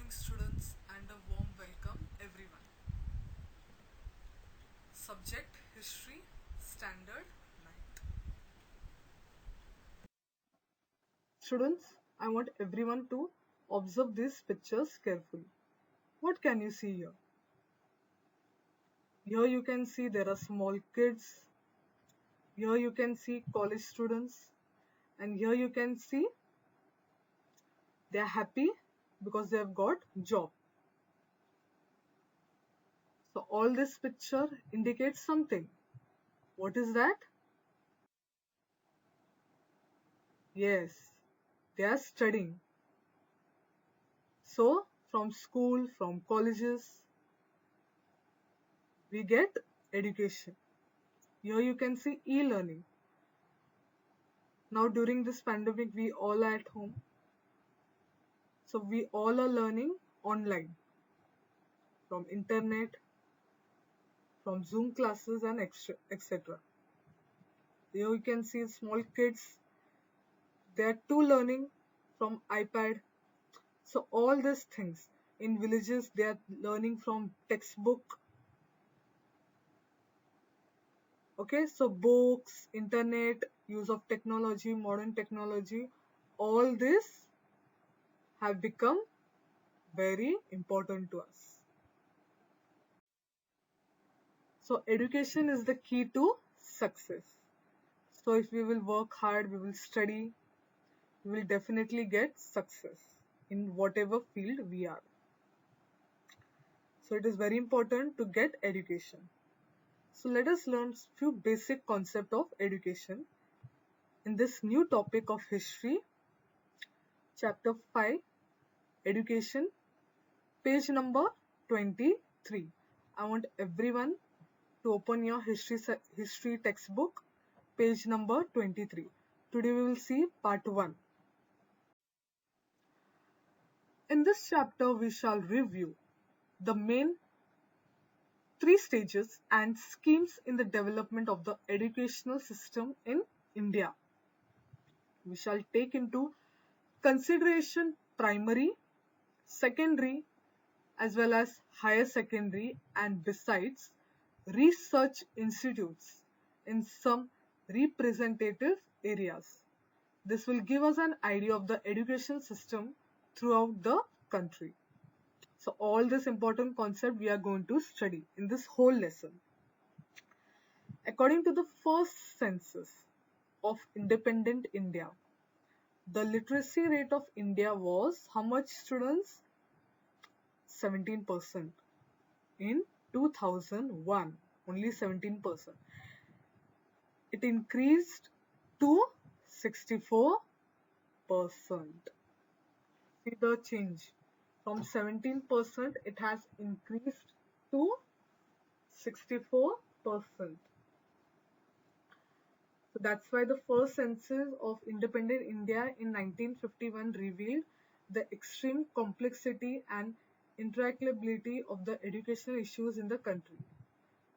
morning, students, and a warm welcome, everyone. Subject History, Standard 9th. Students, I want everyone to observe these pictures carefully. What can you see here? Here you can see there are small kids. Here you can see college students. And here you can see they are happy because they have got job. So all this picture indicates something. What is that? Yes, they are studying. So from school, from colleges, we get education. Here you can see e-learning. Now during this pandemic, we all are at home. So we all are learning online from internet, from Zoom classes and etc. Here you can see small kids. They are too learning from iPad. So all these things in villages, they are learning from textbook. Okay, so books, internet, use of technology, modern technology, all this have become very important to us. So education is the key to success. So if we will work hard, we will study, we will definitely get success in whatever field we are. So it is very important to get education. So let us learn few basic concept of education in this new topic of history, chapter 5, education, page number 23. I want everyone to open your history textbook, page number 23. Today we will see part 1. In this chapter we shall review the main 3 stages and schemes in the development of the educational system in India. We shall take into consideration primary, secondary, as well as higher secondary, and besides research institutes in some representative areas. This will give us an idea of the education system throughout the country. So all this important concept we are going to study in this whole lesson. According to the first census of independent India, the literacy rate of India was how much, students? 17%. In 2001, only 17%. It increased to 64%. See the change. From 17%, it has increased to 64%. So that's why the first census of independent India in 1951 revealed the extreme complexity and intractability of the educational issues in the country.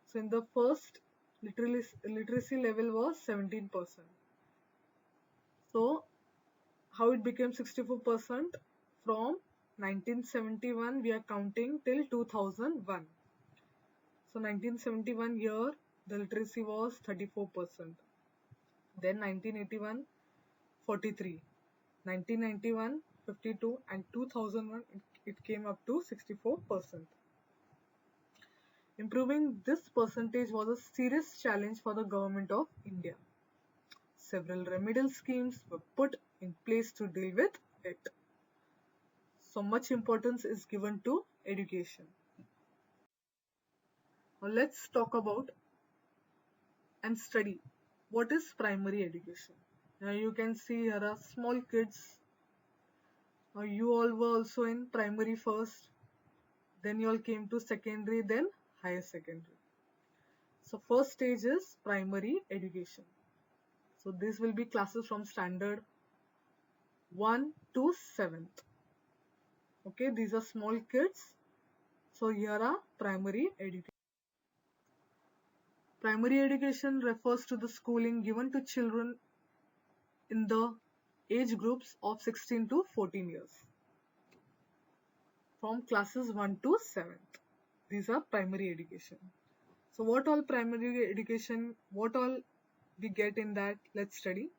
So in the first, literacy level was 17%. So how it became 64%? From 1971 we are counting till 2001. So 1971 year the literacy was 34%. Then 1981 43, 1991 52, and 2001 it came up to 64%. Improving this percentage was a serious challenge for the government of India. Several remedial schemes were put in place to deal with it. So much importance is given to education. Now let's talk about and study what is primary education. Now you can see here are small kids. Now you all were also in primary first, then you all came to secondary, then higher secondary. So first stage is primary education. So this will be classes from standard 1 to 7th. Okay, these are small kids. So here are primary education. Primary education refers to the schooling given to children in the age groups of 16 to 14 years. from classes 1 to 7th. These are primary education. So what all primary education, what all we get in that, let's study.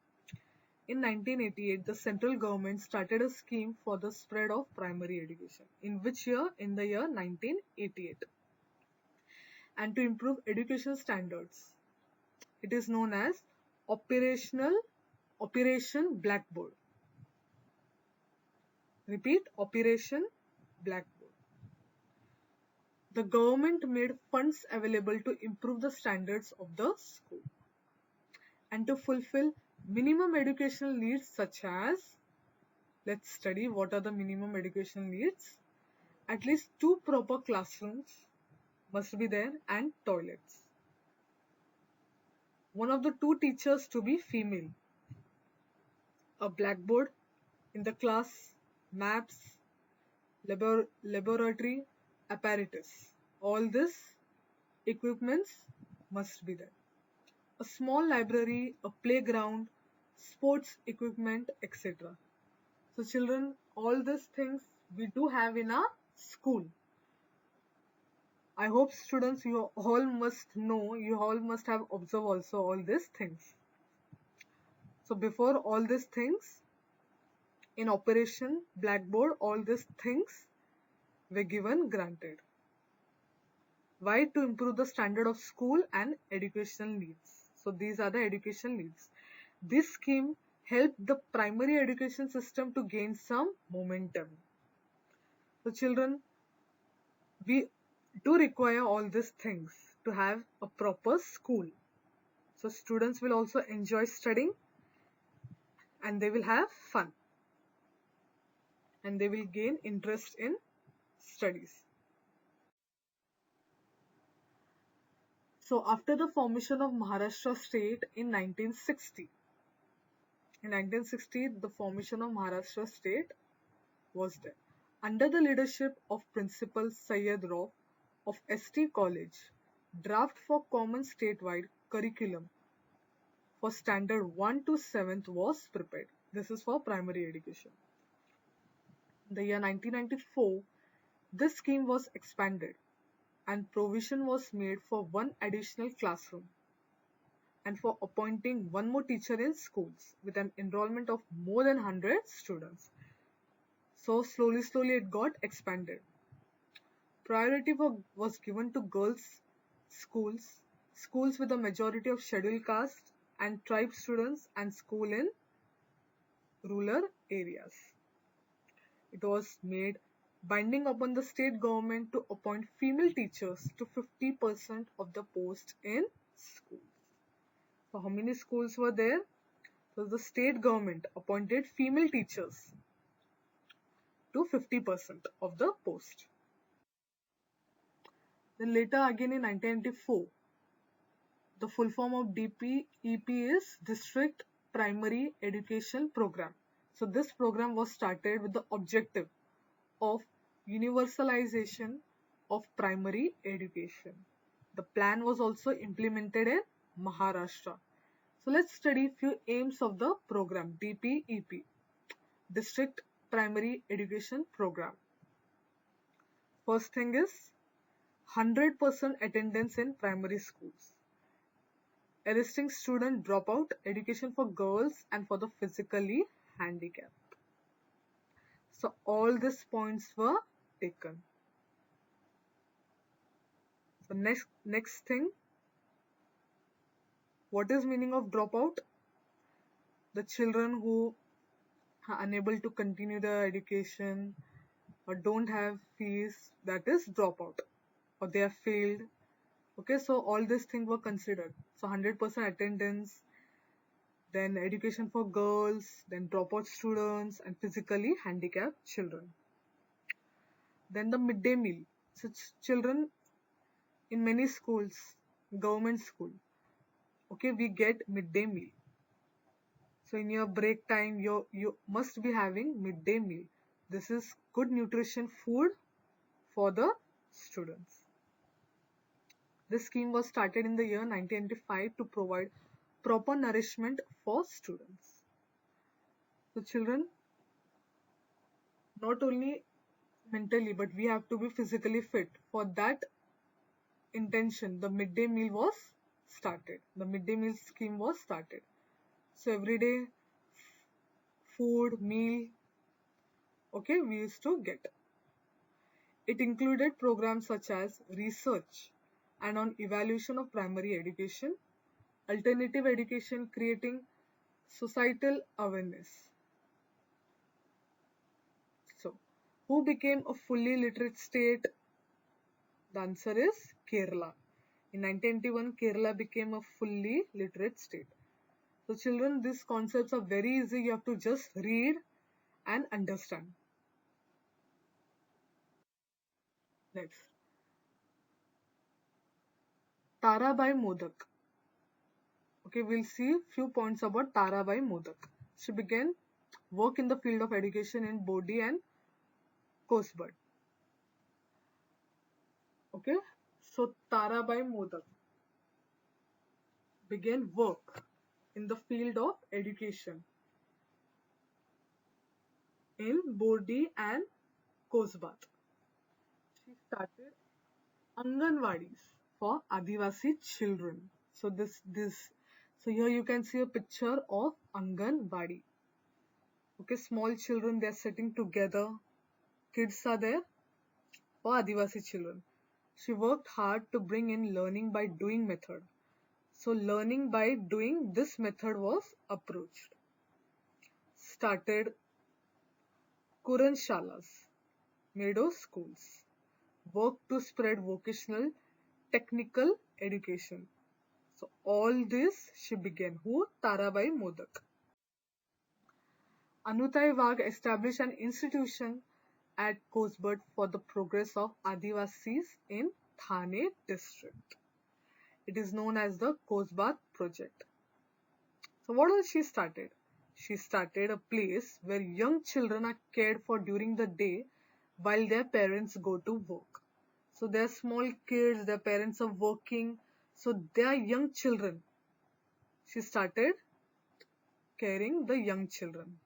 In 1988, the central government started a scheme for the spread of primary education. In which year? In the year 1988. And to improve education standards. It is known as Operation Blackboard. Repeat, Operation Blackboard. The government made funds available to improve the standards of the school and to fulfill minimum educational needs such as, let's study what are the minimum educational needs. At least 2 proper classrooms must be there and toilets. One of the 2 teachers to be female. A blackboard in the class, maps, laboratory apparatus. All this equipments must be there. A small library, a playground, sports equipment, etc. So children, all these things we do have in our school. I hope students, you all must know, you all must have observed also all these things. So before all these things, in Operation Blackboard, all these things were given granted. Why? To improve the standard of school and educational needs. So these are the educational needs. This scheme helped the primary education system to gain some momentum. So children, we do require all these things to have a proper school. So students will also enjoy studying and they will have fun and they will gain interest in studies. So after the formation of Maharashtra state in 1960, the formation of Maharashtra state was there. Under the leadership of Principal Syed Rauf of ST College, draft for common statewide curriculum for standard 1 to 7th was prepared. This is for primary education. In the year 1994, this scheme was expanded and provision was made for 1 additional classroom and for appointing 1 more teacher in schools with an enrollment of more than 100 students. So slowly it got expanded. Priority was given to girls schools with a majority of scheduled caste and tribe students, and school in rural areas. It was made binding upon the state government to appoint female teachers to 50% of the post in schools. So how many schools were there? So the state government appointed female teachers to 50% of the post. Then later again in 1994, the full form of DPEP is District Primary Education Program. So this program was started with the objective of universalization of primary education. The plan was also implemented in Maharashtra. So let's study few aims of the program DPEP, District Primary Education Program. First thing is 100% attendance in primary schools. Arresting student dropout, education for girls and for the physically handicapped. So all these points were taken. So next thing, what is meaning of dropout? The children who are unable to continue their education or don't have fees, that is dropout, or they have failed. Okay, so all these things were considered. So 100% attendance, then education for girls, then dropout students and physically handicapped children. Then the midday meal. So children in many schools, government school, okay, we get midday meal. So in your break time, you must be having midday meal. This is good nutrition food for the students. This scheme was started in the year 1995 to provide proper nourishment for students. So children, not only mentally, but we have to be physically fit. For that intention, the midday meal was started. The midday meal scheme was started. So every day, food, meal, okay, we used to get. It included programs such as research and on evaluation of primary education, alternative education, creating societal awareness. So, who became a fully literate state? The answer is Kerala. In 1981, Kerala became a fully literate state. So, children, these concepts are very easy. You have to just read and understand. Next, Tarabai Modak. Okay, we'll see few points about Tarabai Modak. She began work in the field of education in Bodi and Kosbad. Okay, so Tarabai Modak began work in the field of education in Bodi and Kosbad. She started Anganwadis for Adivasi children. So here you can see a picture of Anganwadi. Okay, small children, they are sitting together. Kids are there for Adivasi children. She worked hard to bring in learning by doing method. So learning by doing, this method was approached. Started Kuran Shalas, Meadow schools. Worked to spread vocational technical education. So all this she began. Who? Tarabai Modak. Anutai Wagh established an institution at Kosbad for the progress of Adivasis in Thane district. It is known as the Kosbad project. So what else she started? She started a place where young children are cared for during the day while their parents go to work. So they're small kids, their parents are working, so they are young children. She started caring the young children.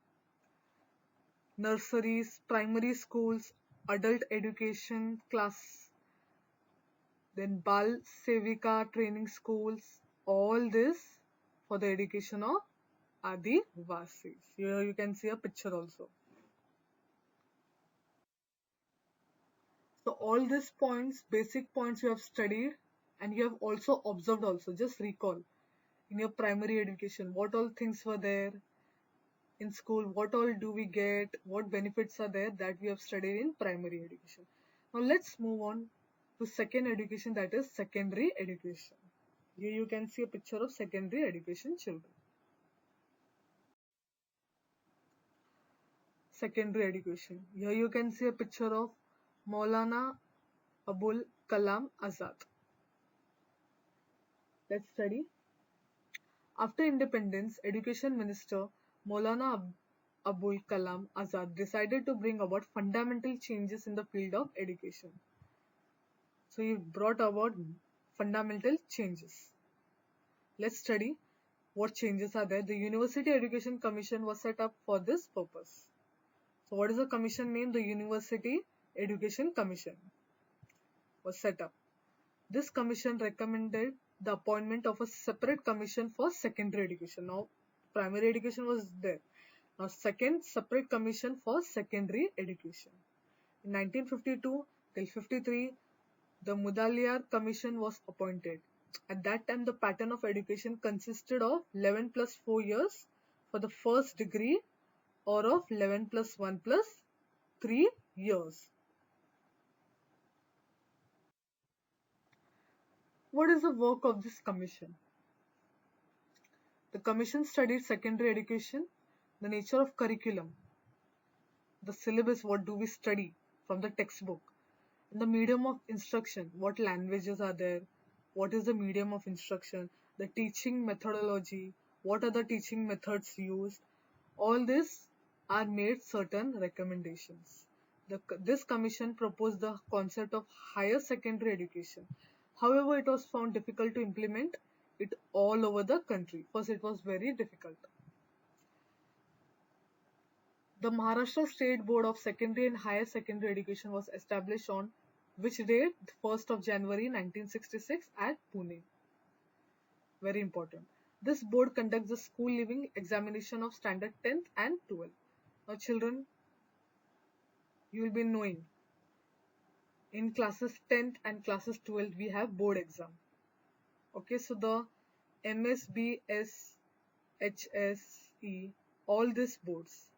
Nurseries, primary schools, adult education class, then Bal Sevika training schools, all this for the education of Adivasis. Here you can see a picture also. So all these points, basic points you have studied and you have also observed also. Just recall in your primary education, what all things were there in school, what all do we get, what benefits are there that we have studied in primary education. Now let's move on to second education, that is secondary education. Here you can see a picture of secondary education children. Secondary education. Here you can see a picture of Maulana Abul Kalam Azad. Let's study. After independence, Education Minister Maulana Abul Kalam Azad decided to bring about fundamental changes in the field of education. So he brought about fundamental changes. Let's study what changes are there. The University Education Commission was set up for this purpose. So what is the commission name? The University Education Commission was set up. This commission recommended the appointment of a separate commission for secondary education. Now, primary education was there. Now, second separate commission for secondary education. In 1952 till 53, the Mudaliar Commission was appointed. At that time, the pattern of education consisted of 11 plus 4 years for the first degree or of 11 plus 1 plus 3 years. What is the work of this commission? The commission studied secondary education, the nature of curriculum, the syllabus, what do we study from the textbook, and the medium of instruction, what languages are there, what is the medium of instruction, the teaching methodology, what are the teaching methods used. All this are made certain recommendations. This commission proposed the concept of higher secondary education. However, it was found difficult to implement it all over the country. First, it was very difficult. The Maharashtra State Board of Secondary and Higher Secondary Education was established on which date? 1st of January 1966 at Pune. Very important. This board conducts the school leaving examination of standard 10th and 12th. Now children, you will be knowing in classes 10th and classes 12th we have board exam. Okay, so the MSB, HSE, all these boards,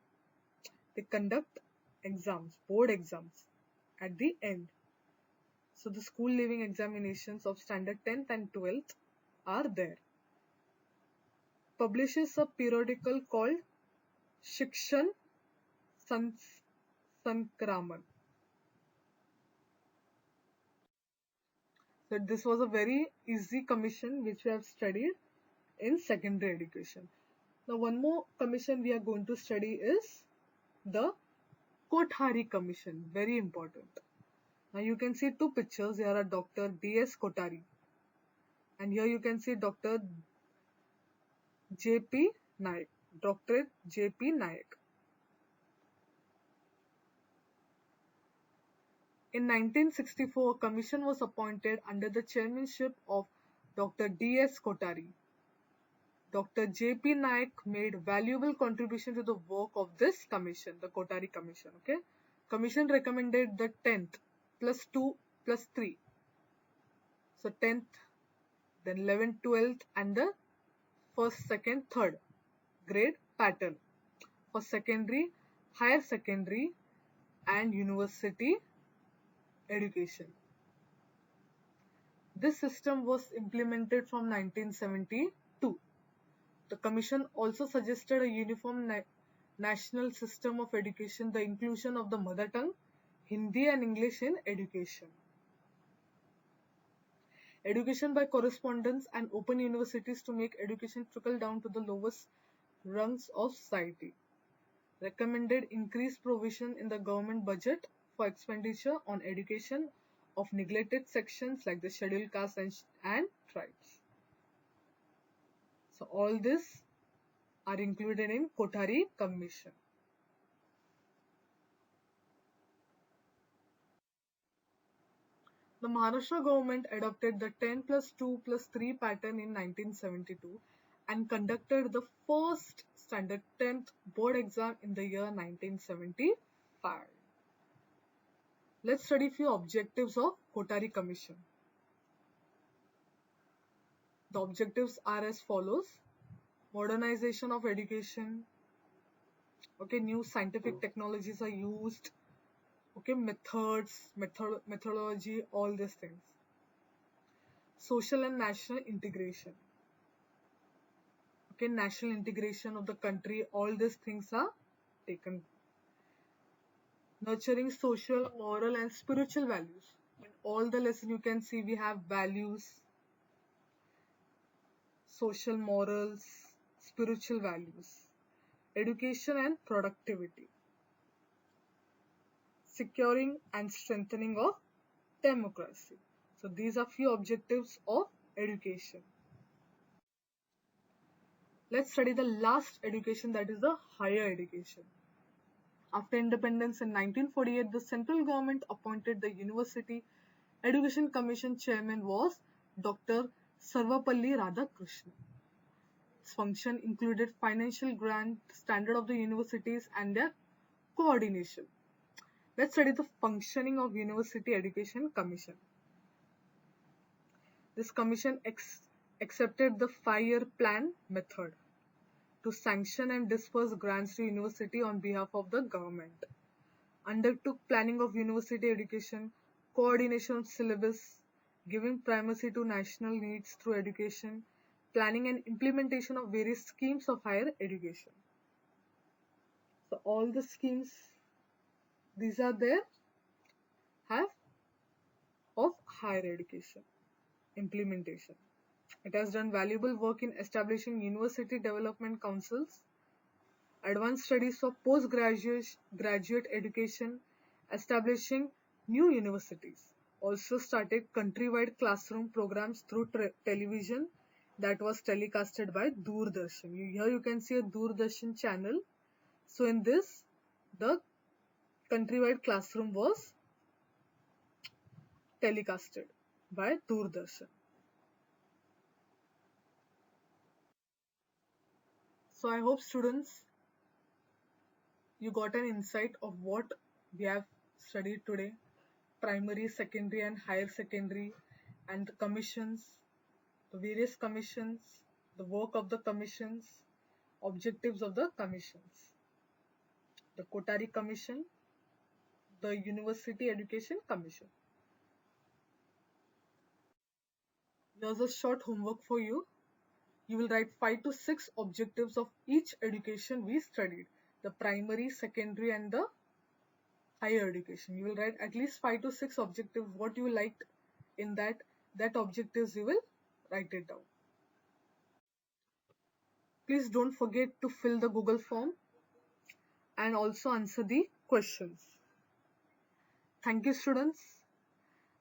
they conduct exams, board exams at the end. So the school leaving examinations of standard 10th and 12th are there. Publishes a periodical called Shikshan Sankraman. So this was a very easy commission which we have studied in secondary education. Now one more commission we are going to study is the Kothari Commission. Very important. Now you can see two pictures. Here are Dr. D.S. Kothari and here you can see Dr. J.P. Nayak. Dr. J.P. Nayak. In 1964, a commission was appointed under the chairmanship of Dr. D.S. Kothari. Dr. J.P. Nayak made valuable contribution to the work of this commission, the Kothari Commission. Okay, commission recommended the 10th plus 2 plus 3. So 10th, then 11th, 12th, and the first, second, third grade pattern for secondary, higher secondary, and university education. This system was implemented from 1972. The Commission also suggested a uniform national system of education, the inclusion of the mother tongue, Hindi and English in education. Education by correspondence and open universities to make education trickle down to the lowest rungs of society. Recommended increased provision in the government budget for expenditure on education of neglected sections like the scheduled castes and tribes. So all this are included in Kothari Commission. The Maharashtra government adopted the 10 plus 2 plus 3 pattern in 1972 and conducted the first standard 10th board exam in the year 1975. Let's study few objectives of Kothari Commission. The objectives are as follows. Modernization of education. Okay, new scientific technologies are used. Okay, methodology, all these things. Social and national integration. Okay, national integration of the country, all these things are taken. Nurturing social, moral and spiritual values. In all the lessons you can see we have values, social morals, spiritual values, education and productivity, securing and strengthening of democracy. So these are few objectives of education. Let's study the last education, that is the higher education. After independence in 1948, the central government appointed the University Education Commission chairman was Dr. Sarvapalli Radhakrishnan. Its function included financial grant, standard of the universities and their coordination. Let's study the functioning of University Education Commission. This commission accepted the 5-year plan method to sanction and disperse grants to university on behalf of the government. Undertook planning of university education, coordination of syllabus, giving primacy to national needs through education, planning and implementation of various schemes of higher education. So all the schemes, these are there, have of higher education implementation. It has done valuable work in establishing university development councils, advanced studies for graduate education, establishing new universities. Also started countrywide classroom programs through television that was telecasted by Doordarshan. Here you can see a Doordarshan channel. So in this, the countrywide classroom was telecasted by Doordarshan. So I hope students you got an insight of what we have studied today, primary, secondary and higher secondary, and the commissions, the various commissions, the work of the commissions, objectives of the commissions, the Kothari Commission, the University Education Commission. Here's a short homework for you. You will write 5 to 6 objectives of each education we studied, the primary, secondary and the higher education. You will write at least 5 to 6 objectives, what you liked in that objectives you will write it down. Please don't forget to fill the Google form and also answer the questions. Thank you students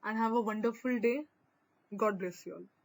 and have a wonderful day. God bless you all.